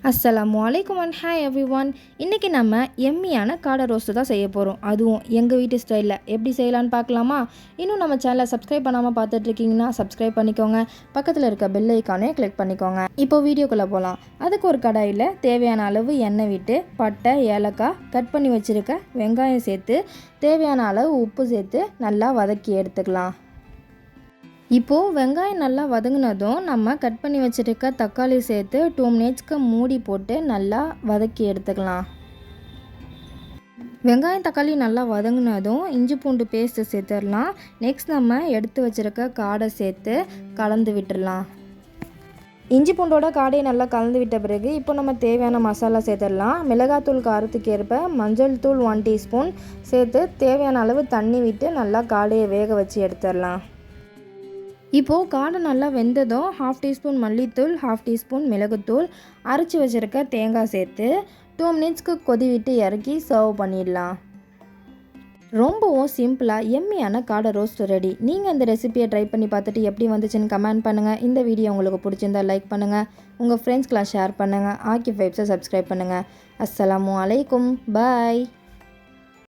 அஸ்ஸலாமு அலைக்கும் and hi every one. இன்றைக்கி நம்ம எம்மியான காடை ரோஸ்ட்டு தான் செய்ய போகிறோம். அதுவும் எங்கள் வீட்டு ஸ்டைலில் எப்படி செய்யலான்னு பார்க்கலாமா? இன்னும் நம்ம சேனலை சப்ஸ்கிரைப் பண்ணாமல் பார்த்துட்ருக்கீங்கன்னா சப்ஸ்கிரைப் பண்ணிக்கோங்க. பக்கத்தில் இருக்க பெல் ஐக்கானே கிளிக் பண்ணிக்கோங்க. இப்போ வீடியோக்குள்ளே போகலாம். அதுக்கு ஒரு கடாயில் தேவையான அளவு எண்ணெய் விட்டு பட்டை, ஏலக்காய், கட் பண்ணி வச்சுருக்க வெங்காயம் சேர்த்து தேவையான அளவு உப்பு சேர்த்து நல்லா வதக்கி எடுத்துக்கலாம். இப்போது வெங்காயம் நல்லா வதங்கினதும் நம்ம கட் பண்ணி வச்சுருக்க தக்காளி சேர்த்து 2 மினிட்ஸ்க்கு மூடி போட்டு நல்லா வதக்கி எடுத்துக்கலாம். வெங்காயம் தக்காளி நல்லா வதங்கினதும் இஞ்சி பூண்டு பேஸ்ட்டு சேர்த்துடலாம். நெக்ஸ்ட் நம்ம எடுத்து வச்சுருக்க காடை சேர்த்து கலந்து விட்டுடலாம். இஞ்சி பூண்டோட காடையை நல்லா கலந்து விட்ட பிறகு இப்போ நம்ம தேவையான மசாலா சேர்த்துடலாம். மிளகாத்தூள் காரத்துக்கு ஏற்ப மஞ்சள் தூள் 1 டீஸ்பூன் சேர்த்து தேவையான அளவு தண்ணி விட்டு நல்லா காடையை வேக வச்சு எடுத்துடலாம். இப்போது காடை நல்லா வெந்ததும் 1/2 டீஸ்பூன் மல்லித்தூள், 1/2 டீஸ்பூன் மிளகுத்தூள், அரைச்சி வச்சுருக்க தேங்காய் சேர்த்து 2 மினிட்ஸ்க்கு கொதி விட்டு இறக்கி சர்வ் பண்ணிடலாம். ரொம்பவும் சிம்பிளாக எம்மியான காடை ரோஸ்ட் ரெடி. நீங்கள் இந்த ரெசிபியை ட்ரை பண்ணி பார்த்துட்டு எப்படி வந்துச்சுன்னு கமெண்ட் பண்ணுங்கள். இந்த வீடியோ உங்களுக்கு பிடிச்சிருந்தா லைக் பண்ணுங்கள், உங்கள் ஃப்ரெண்ட்ஸ்க்கெலாம் ஷேர் பண்ணுங்கள். ஆக்கிப் வைப்ஸை சப்ஸ்கிரைப் பண்ணுங்கள். அஸ்ஸலாமு அலைக்கும், பாய்.